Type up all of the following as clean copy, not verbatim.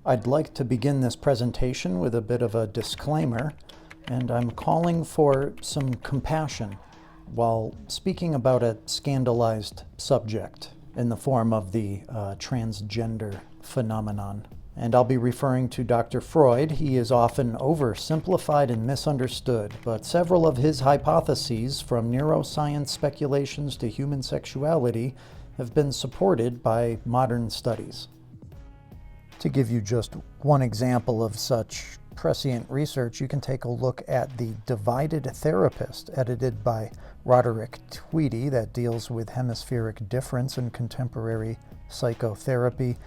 I'd like to begin this presentation with a bit of a disclaimer, and I'm calling for some compassion while speaking about a scandalized subject in the form of the transgender phenomenon. And I'll be referring to Dr. Freud. He is often oversimplified and misunderstood, but several of his hypotheses, from neuroscience speculations to human sexuality, have been supported by modern studies. To give you just one example of such prescient research, you can take a look at The Divided Therapist, edited by Roderick Tweedy, that deals with hemispheric difference in contemporary psychotherapy.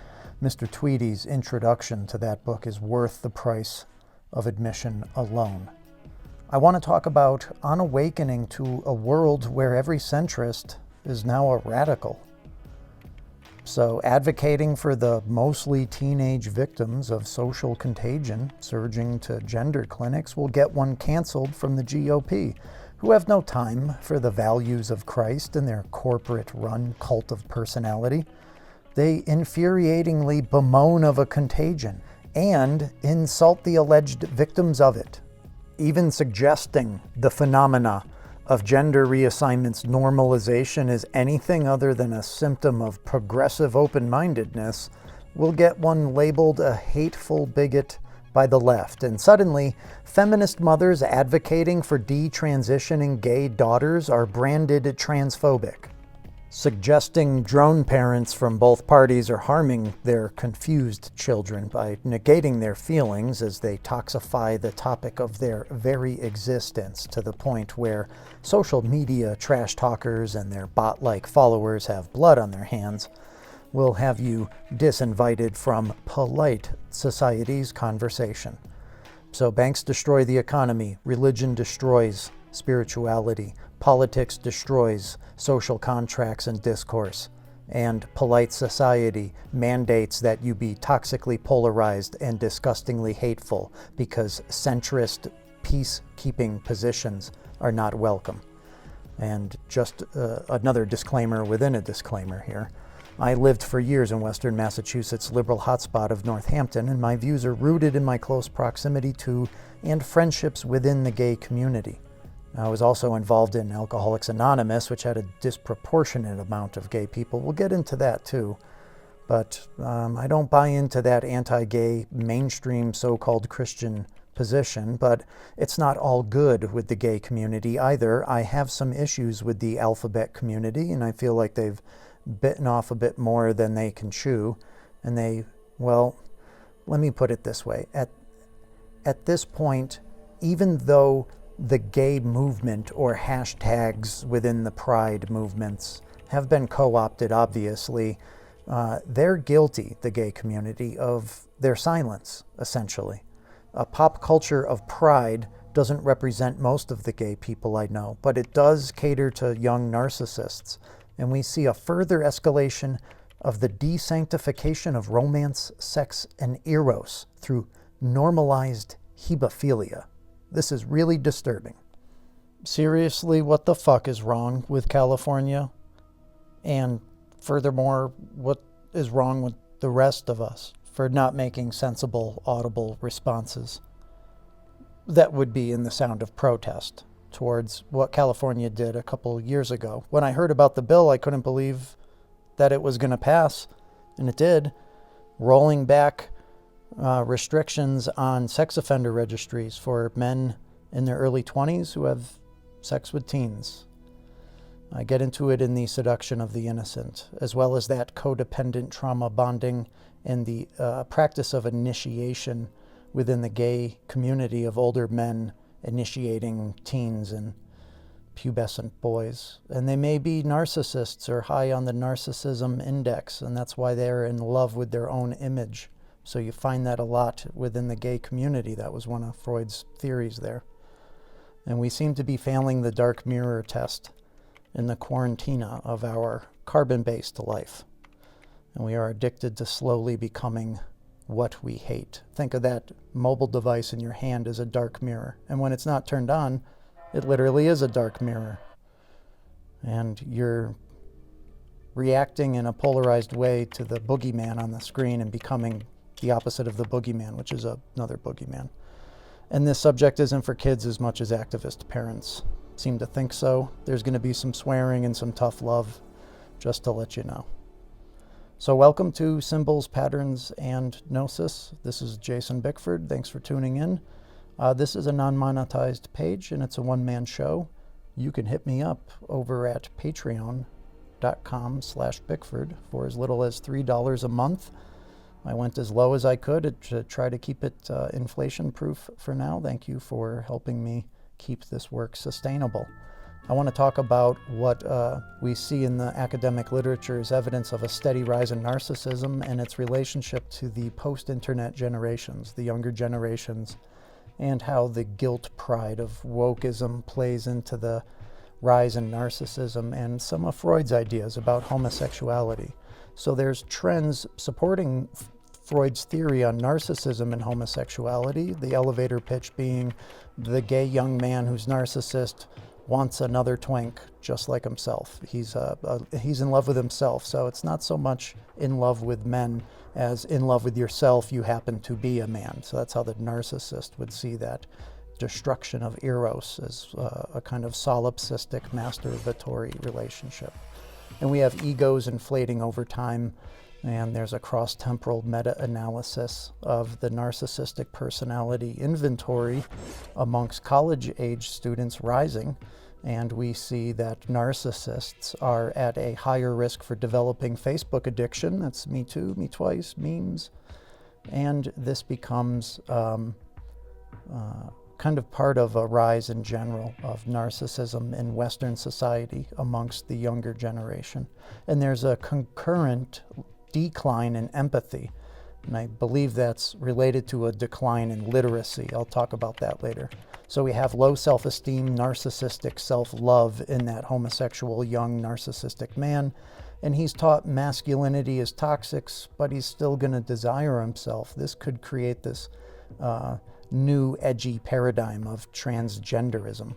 Mr. Tweedy's introduction to that book is worth the price of admission alone. I want to talk about On Awakening to a World Where Every Centrist is Now a Radical. So, advocating for the mostly teenage victims of social contagion surging to gender clinics will get one canceled from the GOP, who have no time for the values of Christ and their corporate-run cult of personality. They infuriatingly bemoan of a contagion and insult the alleged victims of it, even suggesting the phenomena of gender reassignment's normalization is anything other than a symptom of progressive open-mindedness will get one labeled a hateful bigot by the left. And suddenly, feminist mothers advocating for detransitioning gay daughters are branded transphobic. Suggesting drone parents from both parties are harming their confused children by negating their feelings as they toxify the topic of their very existence to the point where social media trash talkers and their bot-like followers have blood on their hands will have you disinvited from polite society's conversation. So banks destroy the economy, religion destroys spirituality, politics destroys social contracts and discourse, and polite society mandates that you be toxically polarized and disgustingly hateful because centrist peacekeeping positions are not welcome. And just another disclaimer within a disclaimer here. I lived for years in Western Massachusetts' liberal hotspot of Northampton, and my views are rooted in my close proximity to and friendships within the gay community. I was also involved in Alcoholics Anonymous, which had a disproportionate amount of gay people. We'll get into that too. But I don't buy into that anti-gay mainstream so-called Christian position, but it's not all good with the gay community either. I have some issues with the alphabet community, and I feel like they've bitten off a bit more than they can chew. And well, let me put it this way. At this point, even though the gay movement or hashtags within the pride movements have been co-opted, obviously, they're guilty, the gay community, of their silence, essentially. A pop culture of pride doesn't represent most of the gay people I know, but it does cater to young narcissists. And we see a further escalation of the desanctification of romance, sex, and eros through normalized hebephilia. This is really disturbing. Seriously, what the fuck is wrong with California? And furthermore, what is wrong with the rest of us for not making sensible, audible responses that would be in the sound of protest towards what California did a couple years ago? When I heard about the bill, I couldn't believe that it was going to pass, and it did, rolling back restrictions on sex offender registries for men in their early 20s who have sex with teens. I get into it in The Seduction of the Innocent, as well as that codependent trauma bonding and the practice of initiation within the gay community of older men initiating teens and pubescent boys. And they may be narcissists or high on the narcissism index, and that's why they're in love with their own image. So you find that a lot within the gay community. That was one of Freud's theories there. And we seem to be failing the dark mirror test in the quarantina of our carbon-based life. And we are addicted to slowly becoming what we hate. Think of that mobile device in your hand as a dark mirror. And when it's not turned on, it literally is a dark mirror. And you're reacting in a polarized way to the boogeyman on the screen and becoming the opposite of the boogeyman, which is another boogeyman. And this subject isn't for kids as much as activist parents seem to think so. There's going to be some swearing and some tough love, just to let you know. So welcome to Symbols, Patterns, and Gnosis. This is Jason Bickford. Thanks for tuning in. This is a non-monetized page, and it's a one-man show. You can hit me up over at patreon.com/Bickford for as little as $3 a month. I went as low as I could to try to keep it inflation-proof for now. Thank you for helping me keep this work sustainable. I want to talk about what we see in the academic literature as evidence of a steady rise in narcissism and its relationship to the post-internet generations, the younger generations, and how the guilt pride of wokeism plays into the rise in narcissism and some of Freud's ideas about homosexuality. So there's trends supporting Freud's theory on narcissism and homosexuality, the elevator pitch being the gay young man who's narcissist wants another twink just like himself. He's in love with himself, so it's not so much in love with men as in love with yourself, you happen to be a man. So that's how the narcissist would see that destruction of eros as a kind of solipsistic masturbatory relationship. And we have egos inflating over time, and there's a cross-temporal meta-analysis of the narcissistic personality inventory amongst college-age students rising, and we see that narcissists are at a higher risk for developing Facebook addiction. That's me too, me twice, memes. And this becomes kind of part of a rise in general of narcissism in Western society amongst the younger generation. And there's a concurrent decline in empathy, and I believe that's related to a decline in literacy. I'll talk about that later. So we have low self-esteem, narcissistic self-love in that homosexual young narcissistic man, and he's taught masculinity is toxic, but he's still going to desire himself. This could create this new edgy paradigm of transgenderism.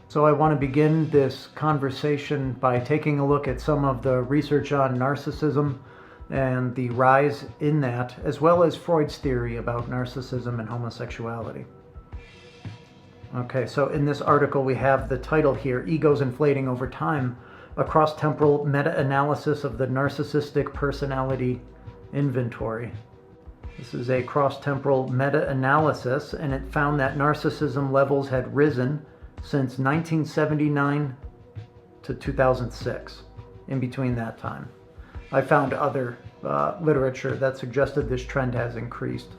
So I want to begin this conversation by taking a look at some of the research on narcissism and the rise in that, as well as Freud's theory about narcissism and homosexuality. Okay, so in this article we have the title here, Egos Inflating Over Time, a cross-temporal meta-analysis of the narcissistic personality inventory. This is a cross-temporal meta-analysis, and it found that narcissism levels had risen since 1979 to 2006, in between that time. I found other literature that suggested this trend has increased.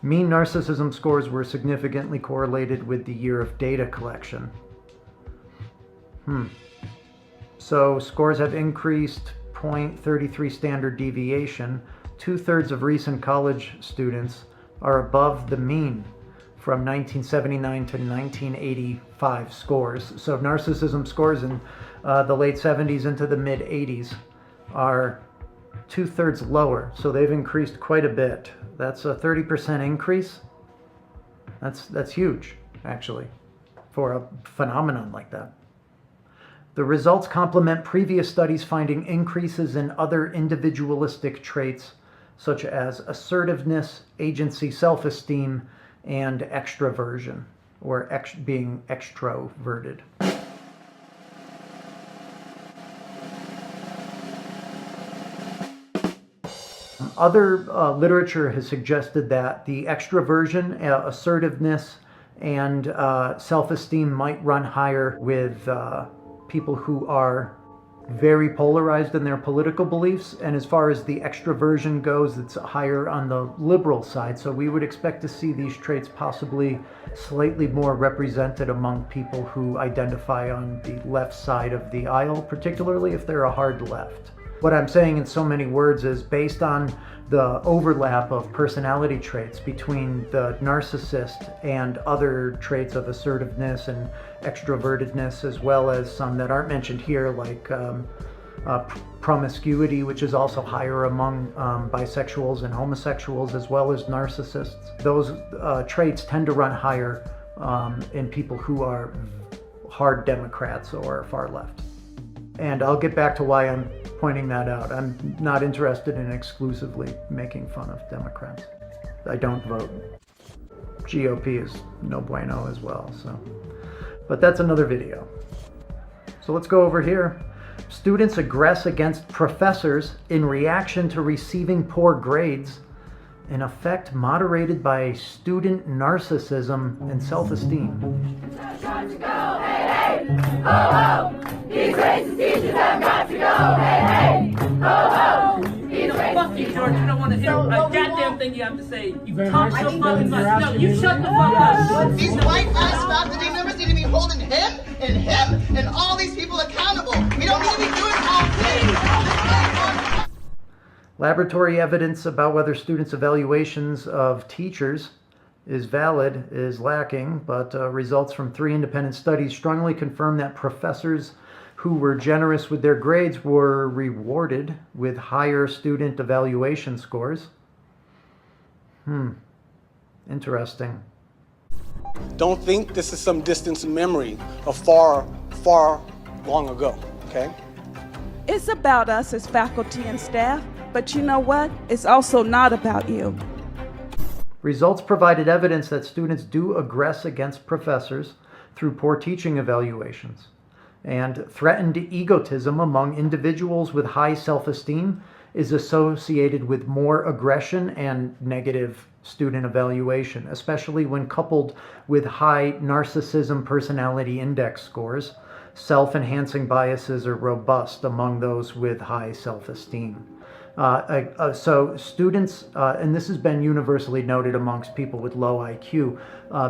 Mean narcissism scores were significantly correlated with the year of data collection. So scores have increased 0.33 standard deviation. 2/3 of recent college students are above the mean from 1979 to 1985 scores. So narcissism scores in the late 70s into the mid 80s are 2/3 lower. So they've increased quite a bit. That's a 30% increase. That's huge, actually, for a phenomenon like that. The results complement previous studies finding increases in other individualistic traits such as assertiveness, agency, self-esteem, and extroversion, or being extroverted. Other literature has suggested that the extroversion, assertiveness, and self-esteem might run higher with people who are very polarized in their political beliefs, and as far as the extroversion goes, it's higher on the liberal side. So we would expect to see these traits possibly slightly more represented among people who identify on the left side of the aisle, particularly if they're a hard left. What I'm saying in so many words is based on the overlap of personality traits between the narcissist and other traits of assertiveness and extrovertedness, as well as some that aren't mentioned here, like promiscuity, which is also higher among bisexuals and homosexuals, as well as narcissists. Those traits tend to run higher in people who are hard Democrats or far left. And I'll get back to why I'm pointing that out. I'm not interested in exclusively making fun of Democrats. I don't vote. GOP is no bueno as well, so. But that's another video. So let's go over here. Students aggress against professors in reaction to receiving poor grades, an effect moderated by student narcissism and self-esteem. Got to go, hey, hey, ho, ho. These racist teachers have got to go, hey, hey, ho, ho. These Fuck you, George. You don't want to hear a goddamn thing you have to say. You talk so fucking much. No, you shut the fuck up. These white ass faculty members need to be holding him and all these people accountable. We don't need to be doing all things. Laboratory evidence about whether students' evaluations of teachers is valid is lacking, but results from 3 independent studies strongly confirm that professors who were generous with their grades were rewarded with higher student evaluation scores. Interesting. Don't think this is some distant memory of far, far long ago, okay? It's about us as faculty and staff, but you know what? It's also not about you. Results provided evidence that students do aggress against professors through poor teaching evaluations, and threatened egotism among individuals with high self-esteem is associated with more aggression and negative student evaluation, especially when coupled with high narcissism personality index scores. Self-enhancing biases are robust among those with high self-esteem. So students, and this has been universally noted amongst people with low IQ,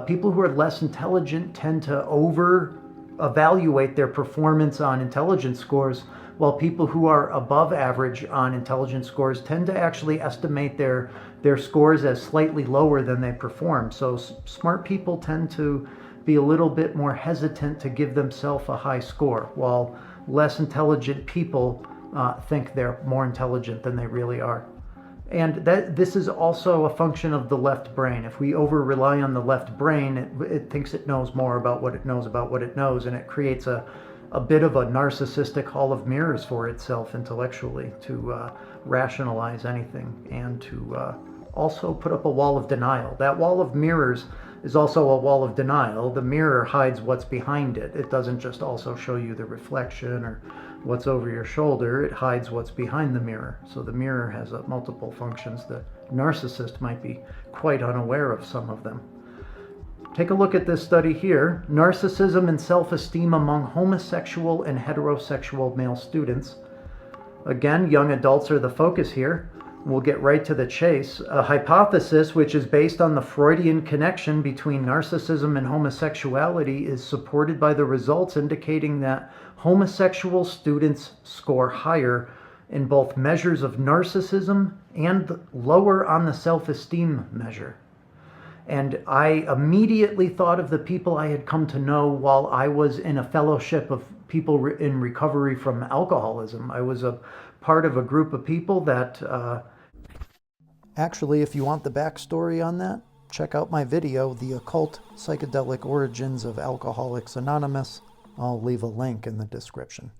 people who are less intelligent tend to over-evaluate their performance on intelligence scores, while people who are above average on intelligence scores tend to actually estimate their scores as slightly lower than they perform. So smart people tend to be a little bit more hesitant to give themselves a high score, while less intelligent people think they're more intelligent than they really are. And this is also a function of the left brain. If we over-rely on the left brain, it thinks it knows more about what it knows about what it knows, and it creates a bit of a narcissistic hall of mirrors for itself intellectually to rationalize anything, and to also put up a wall of denial. That wall of mirrors is also a wall of denial. The mirror hides what's behind it. It doesn't just also show you the reflection or what's over your shoulder. It hides what's behind the mirror. So the mirror has multiple functions. The narcissist might be quite unaware of some of them. Take a look at this study here. Narcissism and self-esteem among homosexual and heterosexual male students. Again, young adults are the focus here. We'll get right to the chase. A hypothesis which is based on the Freudian connection between narcissism and homosexuality is supported by the results indicating that homosexual students score higher in both measures of narcissism and lower on the self-esteem measure. And I immediately thought of the people I had come to know while I was in a fellowship of people in recovery from alcoholism. I was a part of a group of people that... Actually, if you want the backstory on that, check out my video, The Occult Psychedelic Origins of Alcoholics Anonymous. I'll leave a link in the description.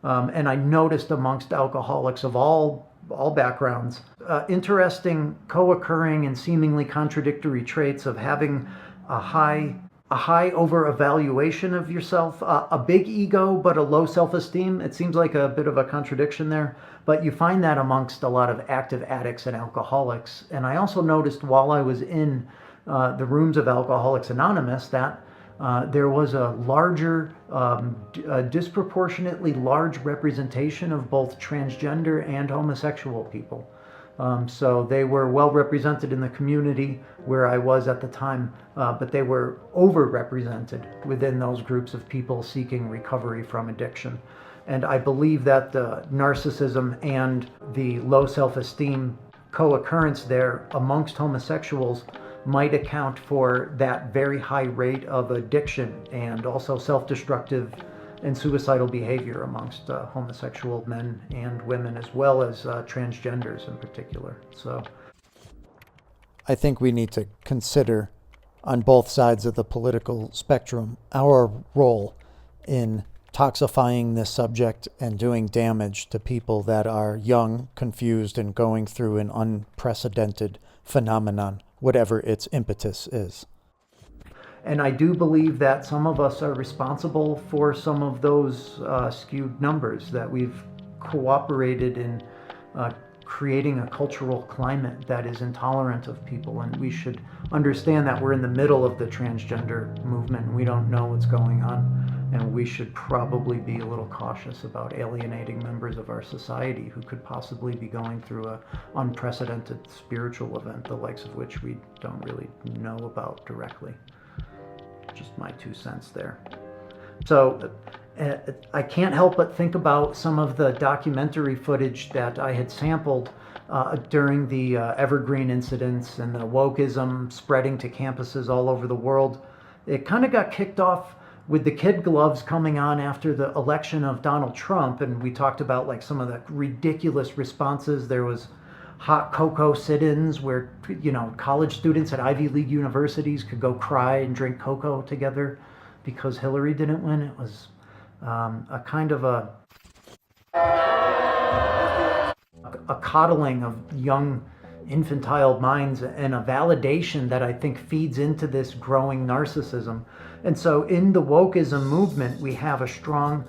And I noticed amongst alcoholics of all backgrounds, interesting co-occurring and seemingly contradictory traits of having a high over-evaluation of yourself, a big ego but a low self-esteem. It seems like a bit of a contradiction there, but you find that amongst a lot of active addicts and alcoholics. And I also noticed while I was in the rooms of Alcoholics Anonymous that there was a larger, disproportionately large representation of both transgender and homosexual people. So they were well represented in the community where I was at the time, but they were overrepresented within those groups of people seeking recovery from addiction. And I believe that the narcissism and the low self-esteem co-occurrence there amongst homosexuals might account for that very high rate of addiction and also self-destructive and suicidal behavior amongst homosexual men and women, as well as transgenders in particular. So I think we need to consider on both sides of the political spectrum, our role in toxifying this subject and doing damage to people that are young, confused, and going through an unprecedented phenomenon, whatever its impetus is. And I do believe that some of us are responsible for some of those skewed numbers, that we've cooperated in creating a cultural climate that is intolerant of people, and we should understand that we're in the middle of the transgender movement. We don't know what's going on, and we should probably be a little cautious about alienating members of our society who could possibly be going through an unprecedented spiritual event, the likes of which we don't really know about directly. Just my 2 cents there. So I can't help but think about some of the documentary footage that I had sampled during the Evergreen incidents and the wokeism spreading to campuses all over the world. It kind of got kicked off with the kid gloves coming on after the election of Donald Trump, and we talked about like some of the ridiculous responses. There was hot cocoa sit-ins where, you know, college students at Ivy League universities could go cry and drink cocoa together because Hillary didn't win. It was a kind of a coddling of young infantile minds and a validation that I think feeds into this growing narcissism. And so in the wokeism movement, we have a strong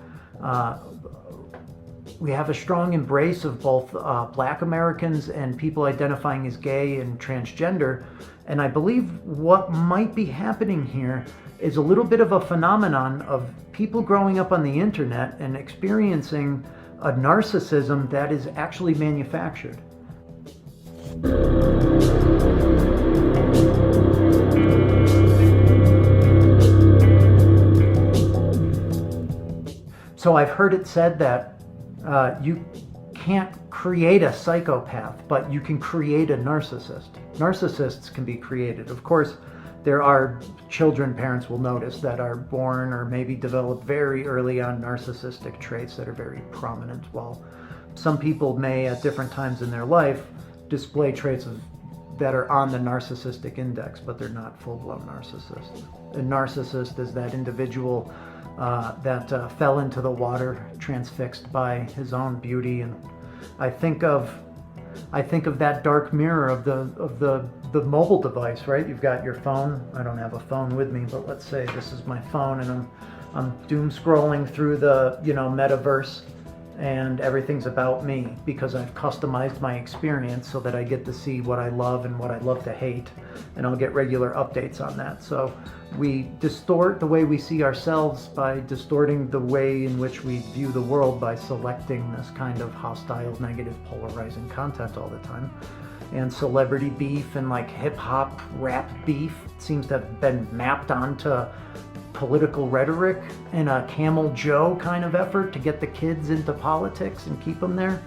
embrace of both Black Americans and people identifying as gay and transgender. And I believe what might be happening here is a little bit of a phenomenon of people growing up on the internet and experiencing a narcissism that is actually manufactured. So I've heard it said that you can't create a psychopath, but you can create a narcissist. Narcissists can be created. Of course, there are children, parents will notice, that are born or maybe develop very early on narcissistic traits that are very prominent, while some people may at different times in their life display traits that are on the narcissistic index, but they're not full-blown narcissists. A narcissist is that individual that fell into the water, transfixed by his own beauty. And I think of that dark mirror of the mobile device, right? You've got your phone. I don't have a phone with me, but let's say this is my phone, and I'm doom scrolling through the metaverse, and everything's about me because I've customized my experience so that I get to see what I love and what I love to hate, and I'll get regular updates on that. So we distort the way we see ourselves by distorting the way in which we view the world by selecting this kind of hostile, negative, polarizing content all the time. And celebrity beef and like hip-hop rap beef seems to have been mapped onto political rhetoric in a Camel Joe kind of effort to get the kids into politics and keep them there.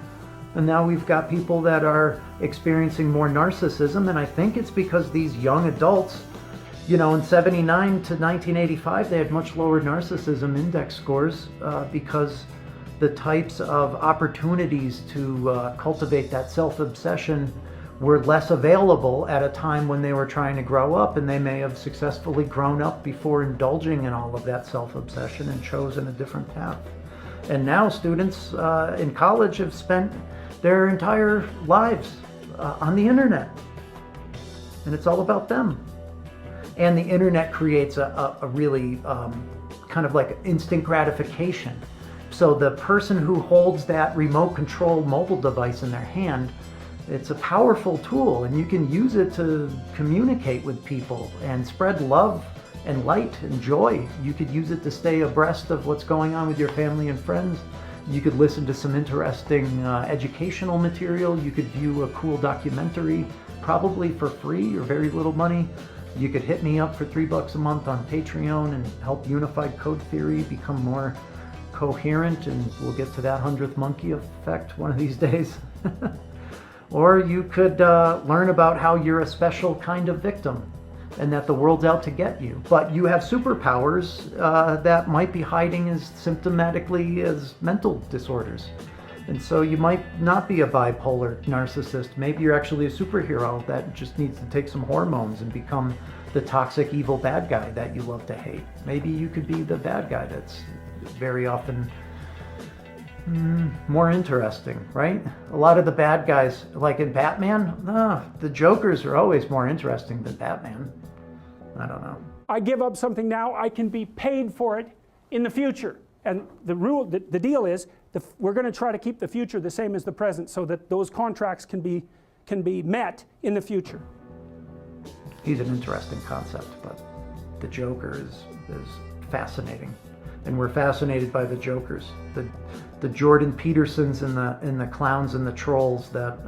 And now we've got people that are experiencing more narcissism, and I think it's because these young adults, in 79 to 1985, they had much lower narcissism index scores because the types of opportunities to cultivate that self-obsession were less available at a time when they were trying to grow up, and they may have successfully grown up before indulging in all of that self-obsession and chosen a different path. And now students in college have spent their entire lives on the internet, and it's all about them. And the internet creates a really kind of like instant gratification. So the person who holds that remote control mobile device in their hand, it's a powerful tool, and you can use it to communicate with people and spread love and light and joy. You could use it to stay abreast of what's going on with your family and friends. You could listen to some interesting educational material. You could view a cool documentary, probably for free or very little money. You could hit me up for $3 a month on Patreon and help unified code theory become more coherent, and we'll get to that 100th monkey effect one of these days. Or you could learn about how you're a special kind of victim and that the world's out to get you. But you have superpowers that might be hiding as symptomatically as mental disorders. And so you might not be a bipolar narcissist. Maybe you're actually a superhero that just needs to take some hormones and become the toxic evil bad guy that you love to hate. Maybe you could be the bad guy that's very often more interesting, right? A lot of the bad guys, like in Batman, the Jokers are always more interesting than Batman. I don't know. I give up something now, I can be paid for it in the future. And the deal is, we're going to try to keep the future the same as the present so that those contracts can be met in the future. He's an interesting concept, but the Joker is fascinating. And we're fascinated by the Jokers. The Jordan Petersons and the clowns and the trolls that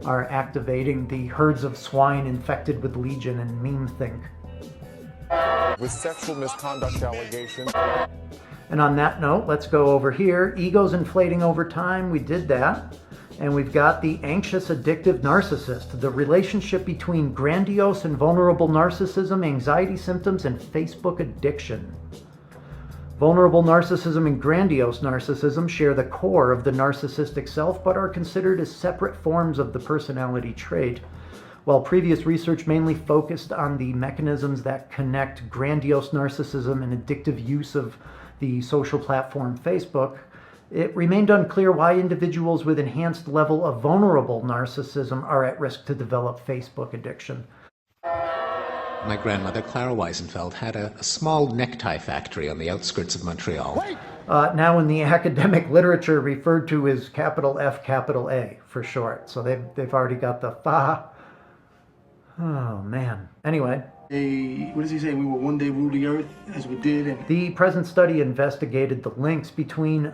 are activating the herds of swine infected with legion and meme think. With sexual misconduct allegations. And on that note, let's go over here. Egos inflating over time, we did that. And we've got the anxious, addictive narcissist, the relationship between grandiose and vulnerable narcissism, anxiety symptoms, and Facebook addiction. Vulnerable narcissism and grandiose narcissism share the core of the narcissistic self, but are considered as separate forms of the personality trait. While previous research mainly focused on the mechanisms that connect grandiose narcissism and addictive use of the social platform Facebook, it remained unclear why individuals with enhanced level of vulnerable narcissism are at risk to develop Facebook addiction. My grandmother, Clara Weisenfeld, had a small necktie factory on the outskirts of Montreal. Now in the academic literature referred to as capital F, capital A for short. So they've already got the fa. Oh, man. Anyway. What does he say? We will one day rule the earth as we did. And the present study investigated the links between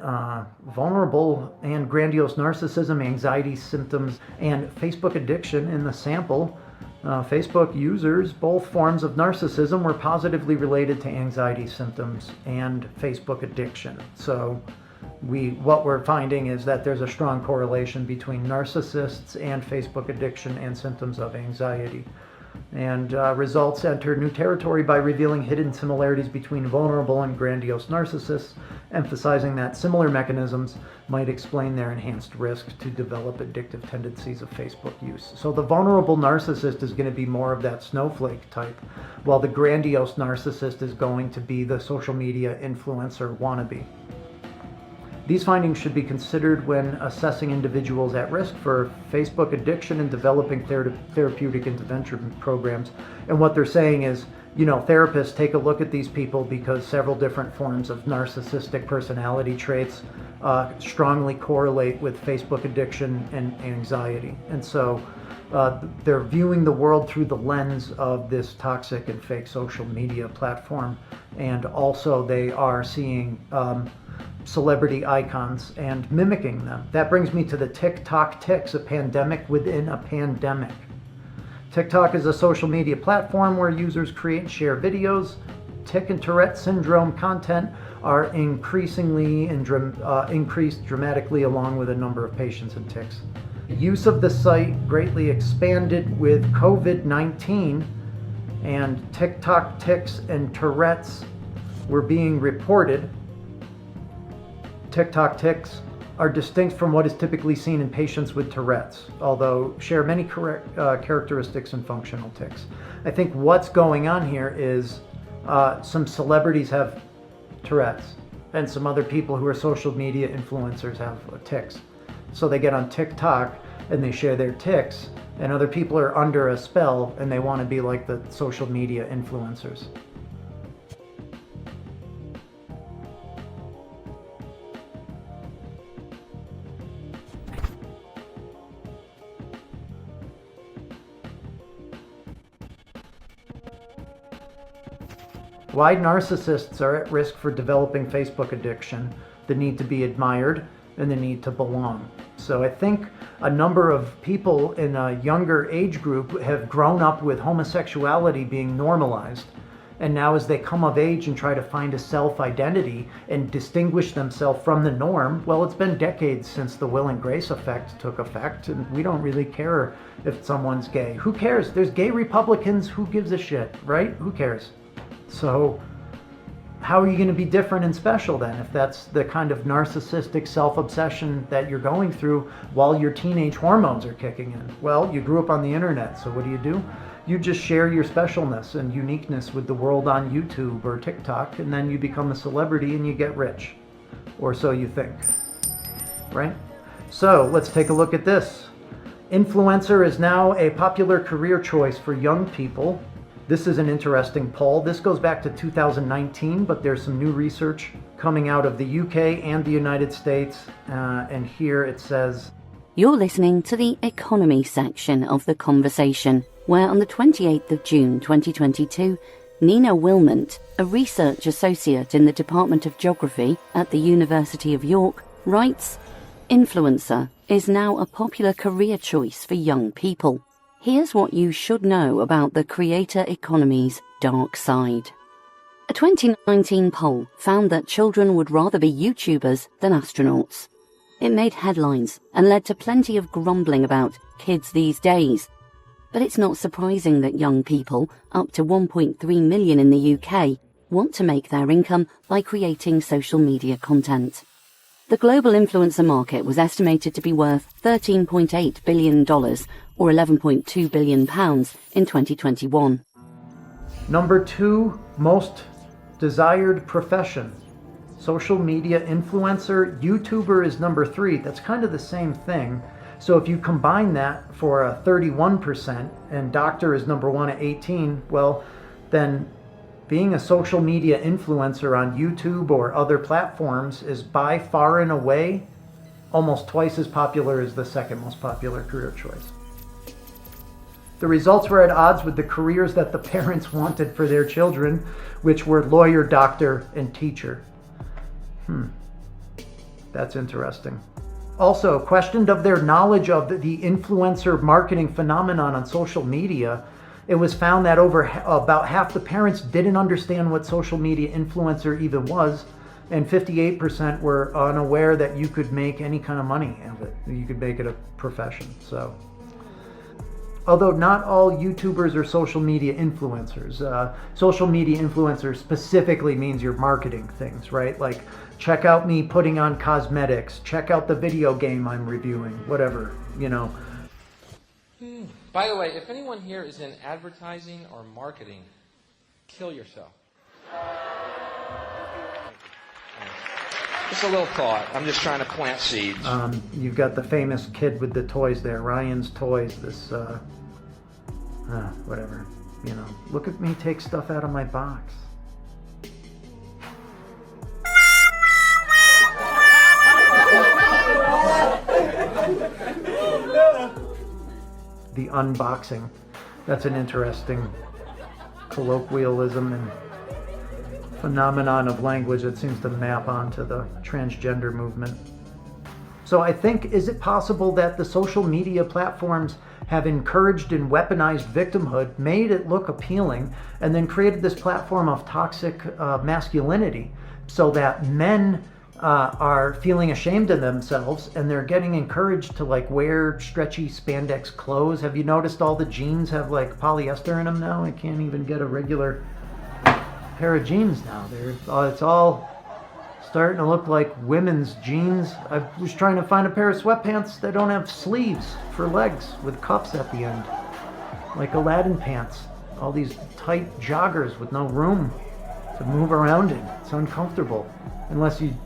vulnerable and grandiose narcissism, anxiety symptoms, and Facebook addiction. In the sample, Facebook users, both forms of narcissism were positively related to anxiety symptoms and Facebook addiction. So what we're finding is that there's a strong correlation between narcissists and Facebook addiction and symptoms of anxiety. And results enter new territory by revealing hidden similarities between vulnerable and grandiose narcissists, emphasizing that similar mechanisms might explain their enhanced risk to develop addictive tendencies of Facebook use. So the vulnerable narcissist is going to be more of that snowflake type, while the grandiose narcissist is going to be the social media influencer wannabe. These findings should be considered when assessing individuals at risk for Facebook addiction and developing therapeutic intervention programs. And what they're saying is, therapists take a look at these people because several different forms of narcissistic personality traits strongly correlate with Facebook addiction and anxiety. And so they're viewing the world through the lens of this toxic and fake social media platform. And also they are seeing celebrity icons and mimicking them. That brings me to the TikTok tics, a pandemic within a pandemic. TikTok is a social media platform where users create and share videos. Tic and Tourette syndrome content are increasingly increased dramatically along with a number of patients and tics. The use of the site greatly expanded with COVID-19, and TikTok tics and Tourette's were being reported. TikTok tics are distinct from what is typically seen in patients with Tourette's, although share many characteristics and functional tics. I think what's going on here is some celebrities have Tourette's, and some other people who are social media influencers have tics. So they get on TikTok and they share their tics, and other people are under a spell and they want to be like the social media influencers. Why narcissists are at risk for developing Facebook addiction, the need to be admired, and the need to belong. So I think a number of people in a younger age group have grown up with homosexuality being normalized. And now as they come of age and try to find a self-identity and distinguish themselves from the norm, well, it's been decades since the Will and Grace effect took effect, and we don't really care if someone's gay. Who cares? There's gay Republicans, who gives a shit, right? Who cares? So how are you going to be different and special then if that's the kind of narcissistic self-obsession that you're going through while your teenage hormones are kicking in? Well, you grew up on the internet, so what do? You just share your specialness and uniqueness with the world on YouTube or TikTok, and then you become a celebrity and you get rich. Or so you think, right? So let's take a look at this. Influencer is now a popular career choice for young people. This is an interesting poll. This goes back to 2019, but there's some new research coming out of the UK and the United States. And here it says, You're listening to the economy section of The Conversation, where on the 28th of June 2022, Nina Wilmont, a research associate in the Department of Geography at the University of York, writes, Influencer is now a popular career choice for young people. Here's what you should know about the creator economy's dark side. A 2019 poll found that children would rather be YouTubers than astronauts. It made headlines and led to plenty of grumbling about kids these days. But it's not surprising that young people, up to 1.3 million in the UK, want to make their income by creating social media content. The global influencer market was estimated to be worth $13.8 billion, or £11.2 billion in 2021. Number 2 most desired profession. Social media influencer. YouTuber is number 3. That's kind of the same thing. So if you combine that for a 31%, and doctor is number 1 at 18, well, then being a social media influencer on YouTube or other platforms is by far and away almost twice as popular as the second most popular career choice. The results were at odds with the careers that the parents wanted for their children, which were lawyer, doctor, and teacher. That's interesting. Also, questioned of their knowledge of the influencer marketing phenomenon on social media, it was found that about half the parents didn't understand what social media influencer even was, and 58% were unaware that you could make any kind of money out of it. You could make it a profession. So, although not all YouTubers are social media influencers, social media influencer specifically means you're marketing things, right? Like, check out me putting on cosmetics, check out the video game I'm reviewing, whatever, you know. By the way, if anyone here is in advertising or marketing, kill yourself. Just a little thought. I'm just trying to plant seeds. You've got the famous kid with the toys there, Ryan's Toys, this, whatever, you know. Look at me take stuff out of my box. The unboxing. That's an interesting colloquialism and phenomenon of language that seems to map onto the transgender movement. So I think, is it possible that the social media platforms have encouraged and weaponized victimhood, made it look appealing, and then created this platform of toxic masculinity so that men are feeling ashamed of themselves and they're getting encouraged to like wear stretchy spandex clothes? Have you noticed all the jeans have like polyester in them now? I can't even get a regular pair of jeans now. It's all starting to look like women's jeans. I was trying to find a pair of sweatpants that don't have sleeves for legs with cuffs at the end, like Aladdin pants. All these tight joggers with no room to move around in. It's uncomfortable unless you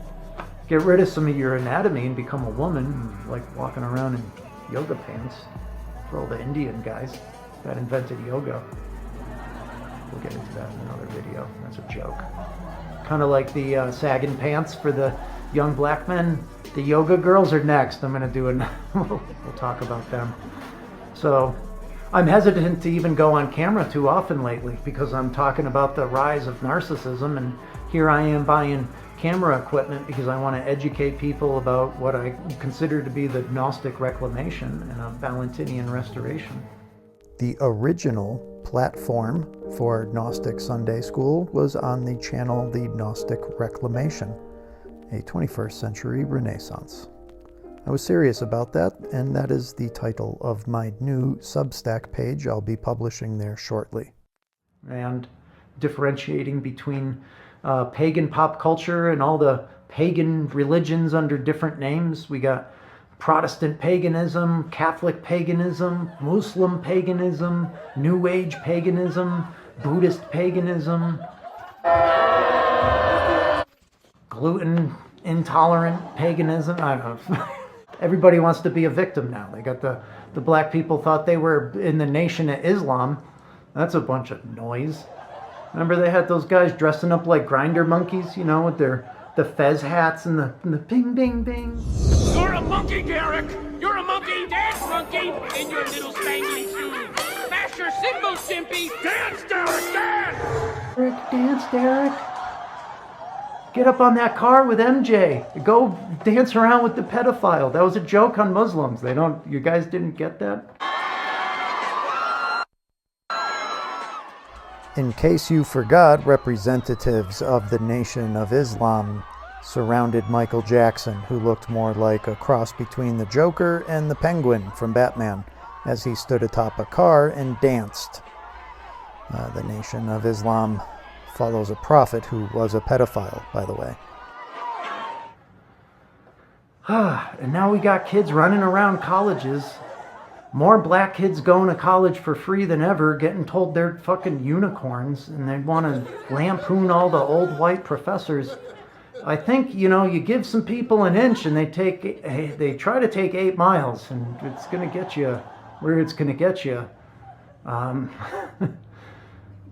get rid of some of your anatomy and become a woman, like walking around in yoga pants for all the Indian guys that invented yoga. We'll get into that in another video. That's a joke. Kind of like the sagging pants for the young black men. The yoga girls are next. I'm going to do we'll talk about them. So I'm hesitant to even go on camera too often lately because I'm talking about the rise of narcissism, and here I am buying camera equipment because I want to educate people about what I consider to be the Gnostic reclamation and a Valentinian restoration. The original platform for Gnostic Sunday School was on the channel The Gnostic Reclamation, a 21st century renaissance. I was serious about that, and that is the title of my new Substack page I'll be publishing there shortly. And differentiating between pagan pop culture and all the pagan religions under different names. We got Protestant paganism, Catholic paganism, Muslim paganism, New Age paganism, Buddhist paganism, gluten intolerant paganism. I don't know. Everybody wants to be a victim now. They got the black people thought they were in the Nation of Islam. That's a bunch of noise. Remember they had those guys dressing up like grinder monkeys, you know, with the fez hats and the bing, bing, bing. You're a monkey, Derek! You're a monkey! Dance, monkey! In your little spangly shoes! Smash your cymbals, Stimpy! Dance, Derek, dance! Derek, dance, Derek. Get up on that car with MJ. Go dance around with the pedophile. That was a joke on Muslims. You guys didn't get that? In case you forgot, representatives of the Nation of Islam surrounded Michael Jackson, who looked more like a cross between the Joker and the Penguin from Batman, as he stood atop a car and danced. The Nation of Islam follows a prophet who was a pedophile, by the way. And now we got kids running around colleges. More black kids going to college for free than ever, getting told they're fucking unicorns, and they want to lampoon all the old white professors. I think, you give some people an inch and they try to take 8 miles, and it's going to get you where it's going to get you.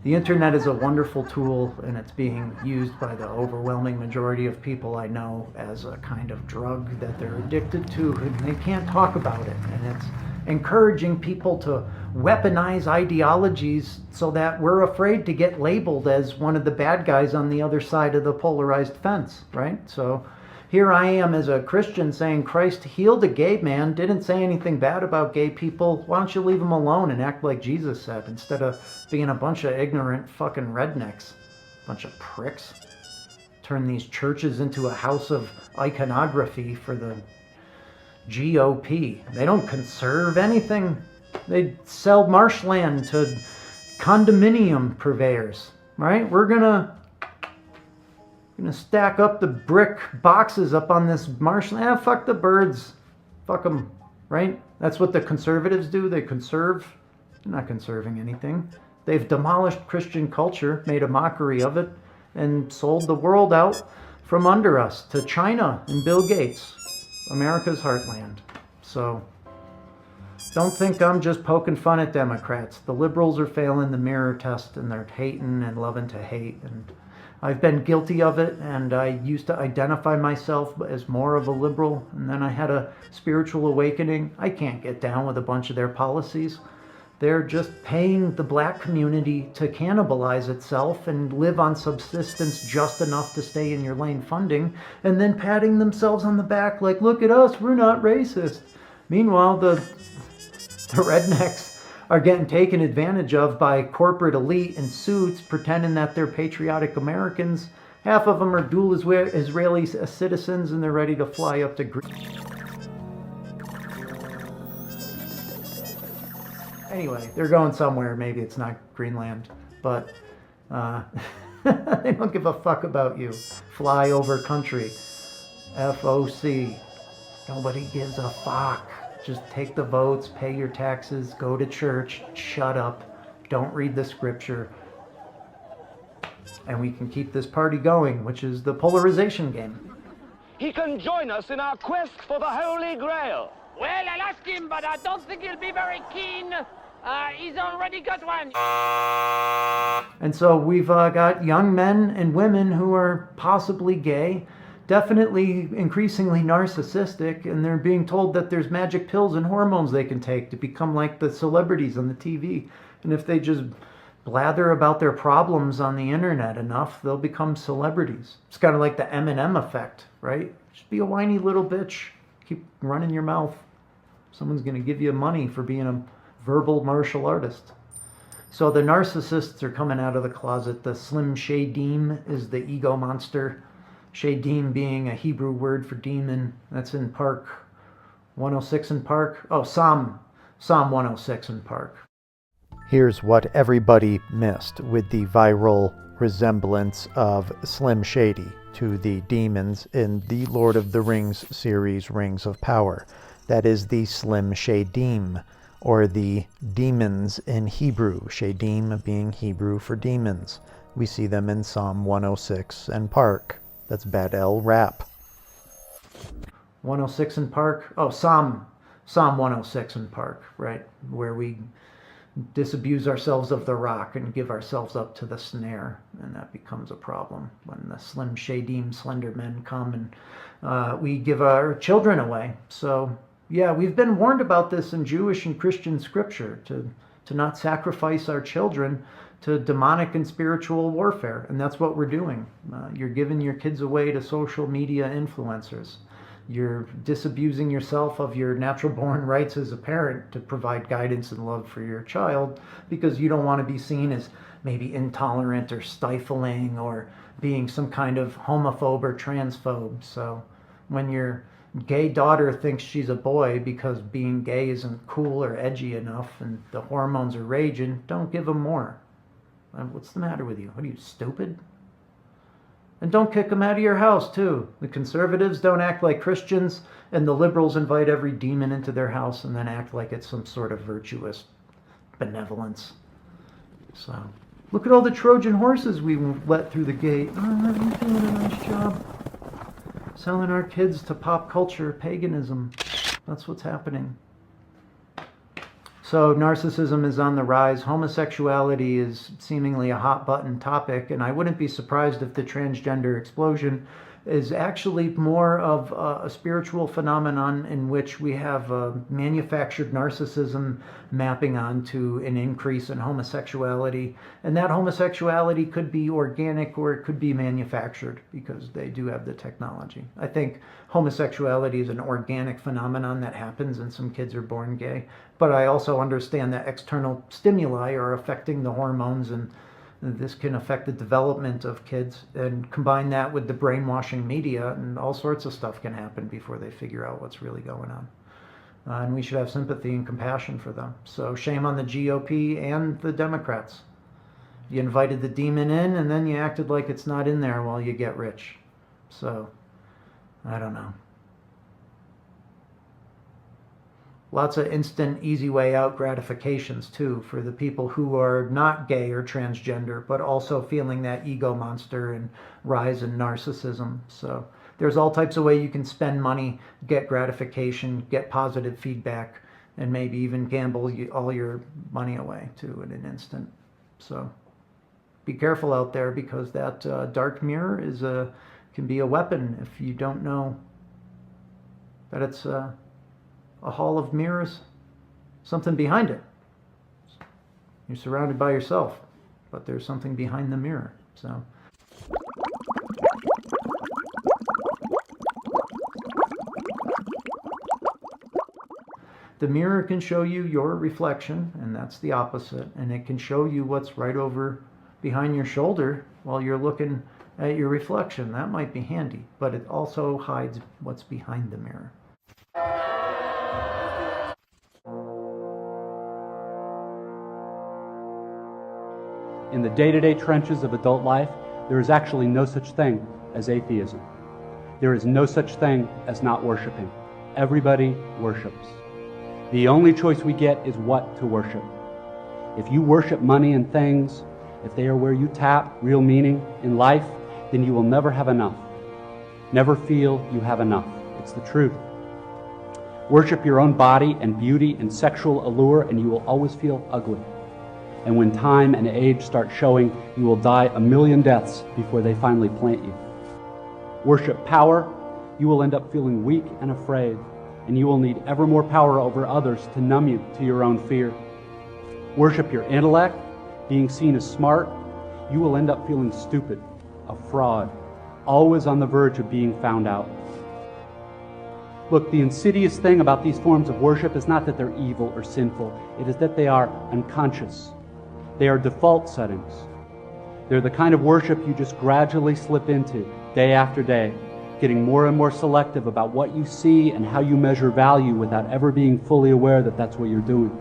The internet is a wonderful tool, and it's being used by the overwhelming majority of people I know as a kind of drug that they're addicted to, and they can't talk about it. And it's encouraging people to weaponize ideologies so that we're afraid to get labeled as one of the bad guys on the other side of the polarized fence, right? So here I am as a Christian saying Christ healed a gay man, didn't say anything bad about gay people. Why don't you leave him alone and act like Jesus said, instead of being a bunch of ignorant fucking rednecks, bunch of pricks. Turn these churches into a house of iconography for the GOP. They don't conserve anything. They sell marshland to condominium purveyors, right? We're gonna stack up the brick boxes up on this marshland. Fuck the birds. Fuck them, right? That's what the conservatives do. They conserve. They're not conserving anything. They've demolished Christian culture, made a mockery of it, and sold the world out from under us to China and Bill Gates, America's heartland. So don't think I'm just poking fun at Democrats. The liberals are failing the mirror test, and they're hating and loving to hate. And I've been guilty of it, and I used to identify myself as more of a liberal, and then I had a spiritual awakening. I can't get down with a bunch of their policies. They're just paying the black community to cannibalize itself and live on subsistence just enough to stay in your lane funding, and then patting themselves on the back like, look at us, we're not racist. Meanwhile, the rednecks are getting taken advantage of by corporate elite in suits pretending that they're patriotic Americans. Half of them are dual Israeli citizens, and they're ready to fly up to Greece. Anyway, they're going somewhere. Maybe it's not Greenland, but they don't give a fuck about you. Fly over country. FOC. Nobody gives a fuck. Just take the votes, pay your taxes, go to church, shut up, don't read the scripture, and we can keep this party going, which is the polarization game. He can join us in our quest for the Holy Grail. Well, I'll ask him, but I don't think he'll be very keen. He's already got one. And so we've got young men and women who are possibly gay, definitely increasingly narcissistic, and they're being told that there's magic pills and hormones they can take to become like the celebrities on the TV. And if they just blather about their problems on the internet enough, they'll become celebrities. It's kind of like the Eminem effect, right? Just be a whiny little bitch. Keep running your mouth. Someone's going to give you money for being a verbal martial artist. So the narcissists are coming out of the closet. The Slim Shadim is the ego monster. Shadim being a Hebrew word for demon. That's in Park 106 in Park. Oh, Psalm 106 in Park. Here's what everybody missed with the viral resemblance of Slim Shady to the demons in the Lord of the Rings series, Rings of Power. That is the Slim Shadim, or the demons in Hebrew, Shadim being Hebrew for demons. We see them in Psalm 106 and Park. That's Bad El Rap. 106 and Park? Oh, Psalm 106 and Park, right? Where we disabuse ourselves of the rock and give ourselves up to the snare. And that becomes a problem when the Slim Shadim, slender men come and we give our children away. So, yeah, we've been warned about this in Jewish and Christian scripture, to not sacrifice our children to demonic and spiritual warfare. And that's what we're doing. You're giving your kids away to social media influencers. You're disabusing yourself of your natural-born rights as a parent to provide guidance and love for your child, because you don't want to be seen as maybe intolerant or stifling or being some kind of homophobe or transphobe. So when your gay daughter thinks she's a boy because being gay isn't cool or edgy enough and the hormones are raging, don't give them more. What's the matter with you? What are you, stupid? And don't kick them out of your house, too. The conservatives don't act like Christians, and the liberals invite every demon into their house and then act like it's some sort of virtuous benevolence. So, look at all the Trojan horses we let through the gate. Oh, you're doing a nice job. Selling our kids to pop culture, paganism. That's what's happening. So narcissism is on the rise. Homosexuality is seemingly a hot button topic, and I wouldn't be surprised if the transgender explosion is actually more of a spiritual phenomenon in which we have manufactured narcissism mapping onto an increase in homosexuality. And that homosexuality could be organic or it could be manufactured, because they do have the technology. I think homosexuality is an organic phenomenon that happens and some kids are born gay. But I also understand that external stimuli are affecting the hormones, and this can affect the development of kids, and combine that with the brainwashing media, and all sorts of stuff can happen before they figure out what's really going on. And we should have sympathy and compassion for them. So shame on the GOP and the Democrats. You invited the demon in, and then you acted like it's not in there while you get rich. So, I don't know. Lots of instant, easy way out gratifications, too, for the people who are not gay or transgender, but also feeling that ego monster and rise in narcissism. So there's all types of ways you can spend money, get gratification, get positive feedback, and maybe even gamble all your money away, too, in an instant. So be careful out there, because that dark mirror can be a weapon if you don't know that it's a hall of mirrors, something behind it. You're surrounded by yourself, but there's something behind the mirror. So the mirror can show you your reflection, and that's the opposite, and it can show you what's right over behind your shoulder while you're looking at your reflection. That might be handy, but it also hides what's behind the mirror. In the day-to-day trenches of adult life, there is actually no such thing as atheism. There is no such thing as not worshiping. Everybody worships. The only choice we get is what to worship. If you worship money and things, if they are where you tap real meaning in life, then you will never have enough. Never feel you have enough. It's the truth. Worship your own body and beauty and sexual allure, and you will always feel ugly. And when time and age start showing, you will die a million deaths before they finally plant you. Worship power, you will end up feeling weak and afraid, and you will need ever more power over others to numb you to your own fear. Worship your intellect, being seen as smart, you will end up feeling stupid, a fraud, always on the verge of being found out. Look, the insidious thing about these forms of worship is not that they're evil or sinful, it is that they are unconscious. They are default settings. They're the kind of worship you just gradually slip into, day after day, getting more and more selective about what you see and how you measure value without ever being fully aware that that's what you're doing.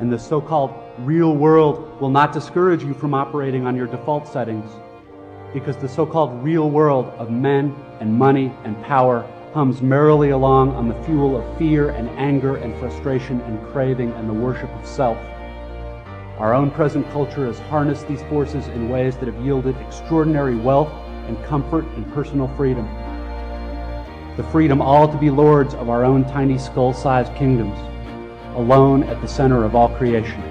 And the so-called real world will not discourage you from operating on your default settings, because the so-called real world of men and money and power hums merrily along on the fuel of fear and anger and frustration and craving and the worship of self. Our own present culture has harnessed these forces in ways that have yielded extraordinary wealth and comfort and personal freedom. The freedom all to be lords of our own tiny skull-sized kingdoms, alone at the center of all creation.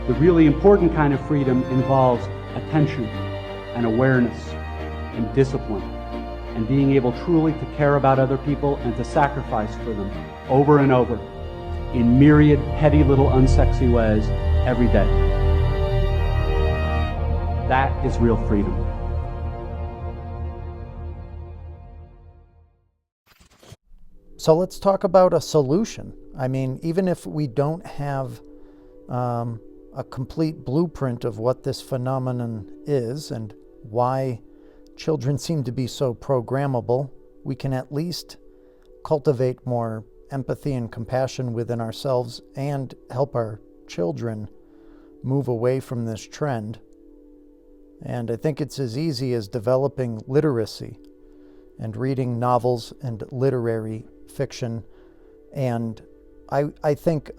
The really important kind of freedom involves attention and awareness and discipline and being able truly to care about other people and to sacrifice for them over and over in myriad petty little unsexy ways every day. That is real freedom. So let's talk about a solution. I mean, even if we don't have a complete blueprint of what this phenomenon is and why children seem to be so programmable, we can at least cultivate more empathy and compassion within ourselves and help our children move away from this trend. And I think it's as easy as developing literacy and reading novels and literary fiction. And I think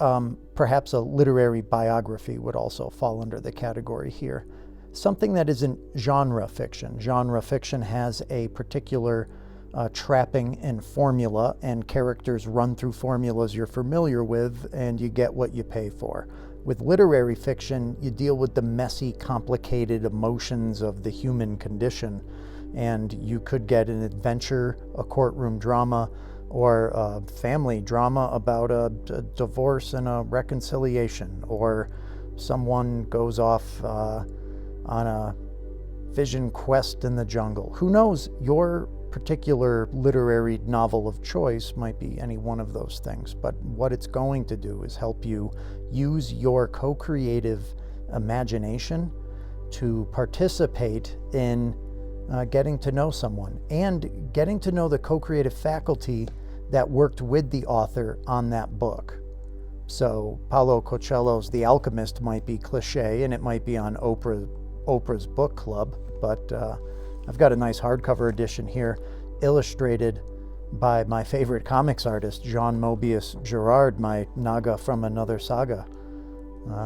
perhaps a literary biography would also fall under the category here. Something that isn't genre fiction. Genre fiction has a particular trapping and formula, and characters run through formulas you're familiar with, and you get what you pay for. With literary fiction, you deal with the messy, complicated emotions of the human condition, and you could get an adventure, a courtroom drama, or a family drama about a divorce and a reconciliation, or someone goes off on a vision quest in the jungle. Who knows? Your particular literary novel of choice might be any one of those things, but what it's going to do is help you use your co-creative imagination to participate in getting to know someone and getting to know the co-creative faculty that worked with the author on that book. So Paulo Coelho's The Alchemist might be cliche and it might be on Oprah's book club, but I've got a nice hardcover edition here, illustrated by my favorite comics artist, Jean Mobius Girard, my Naga from another saga.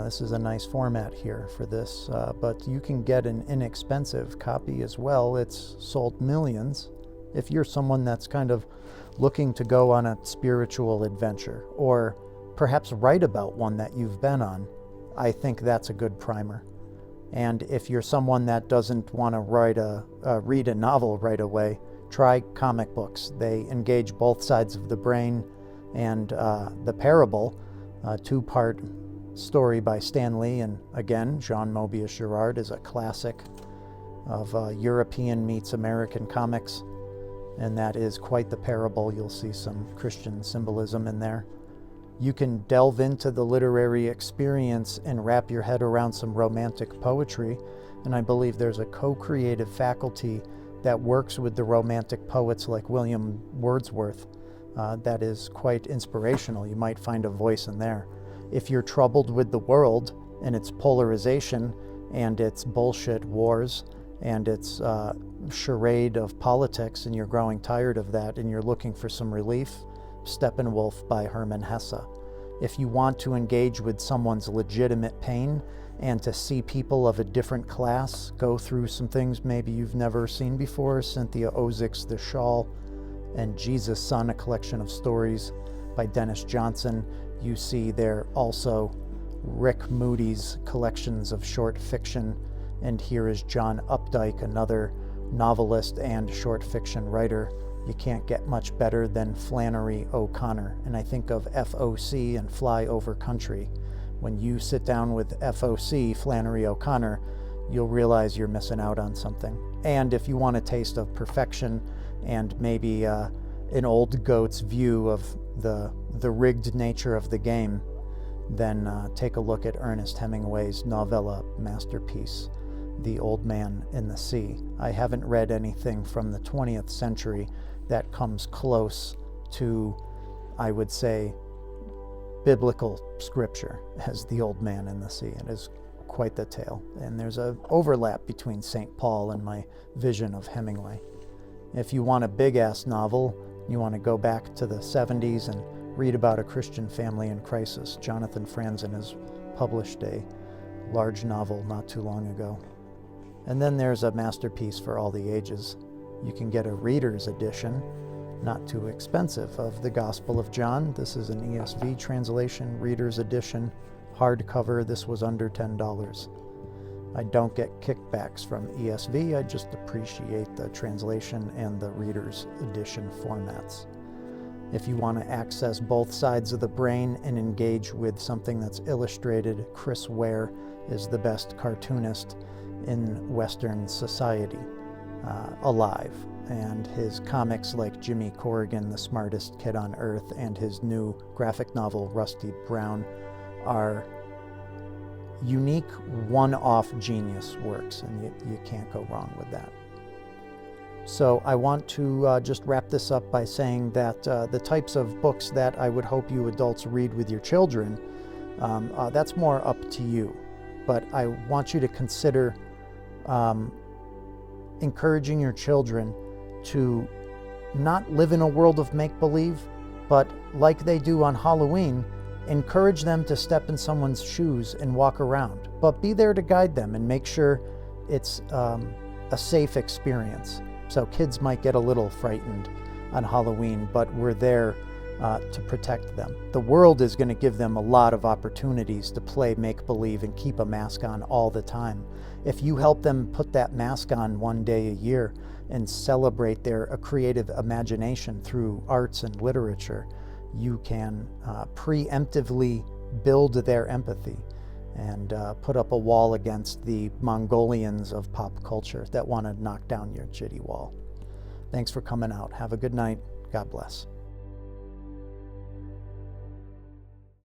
This is a nice format here for this, but you can get an inexpensive copy as well. It's sold millions. If you're someone that's kind of looking to go on a spiritual adventure, or perhaps write about one that you've been on, I think that's a good primer. And if you're someone that doesn't want to read a novel right away, try comic books. They engage both sides of the brain, and The Parable, a two-part story by Stan Lee, and again, Jean Mobius Girard, is a classic of European meets American comics, and that is quite the parable. You'll see some Christian symbolism in there. You can delve into the literary experience and wrap your head around some romantic poetry, and I believe there's a co-creative faculty that works with the romantic poets like William Wordsworth that is quite inspirational. You might find a voice in there. If you're troubled with the world and its polarization and its bullshit wars and its charade of politics, and you're growing tired of that and you're looking for some relief, Steppenwolf by Hermann Hesse. If you want to engage with someone's legitimate pain and to see people of a different class go through some things maybe you've never seen before, Cynthia Ozick's The Shawl and Jesus' Son, a collection of stories by Dennis Johnson. You see there also Rick Moody's collections of short fiction, and here is John Updike, another novelist and short fiction writer. You can't get much better than Flannery O'Connor. And I think of FOC and Fly Over Country. When you sit down with FOC, Flannery O'Connor, you'll realize you're missing out on something. And if you want a taste of perfection and maybe an old goat's view of the rigged nature of the game, then take a look at Ernest Hemingway's novella masterpiece, The Old Man in the Sea. I haven't read anything from the 20th century that comes close to, I would say, biblical scripture as The Old Man in the Sea. It is quite the tale. And there's an overlap between St. Paul and my vision of Hemingway. If you want a big-ass novel, you want to go back to the 70s and read about a Christian family in crisis. Jonathan Franzen has published a large novel not too long ago. And then there's a masterpiece for all the ages. You can get a reader's edition, not too expensive, of the Gospel of John. This is an ESV translation, reader's edition, hardcover. This was under $10. I don't get kickbacks from ESV, I just appreciate the translation and the reader's edition formats. If you want to access both sides of the brain and engage with something that's illustrated, Chris Ware is the best cartoonist in Western society alive. And his comics like Jimmy Corrigan, the Smartest Kid on Earth, and his new graphic novel, Rusty Brown, are unique, one-off genius works, and you can't go wrong with that. So I want to just wrap this up by saying that the types of books that I would hope you adults read with your children, that's more up to you. But I want you to consider encouraging your children to not live in a world of make-believe, but like they do on Halloween, encourage them to step in someone's shoes and walk around. But be there to guide them and make sure it's a safe experience. So kids might get a little frightened on Halloween, but we're there to protect them. The world is going to give them a lot of opportunities to play make-believe and keep a mask on all the time. If you help them put that mask on one day a year and celebrate their creative imagination through arts and literature, you can preemptively build their empathy and put up a wall against the Mongolians of pop culture that want to knock down your jitty wall. Thanks for coming out. Have a good night. God bless.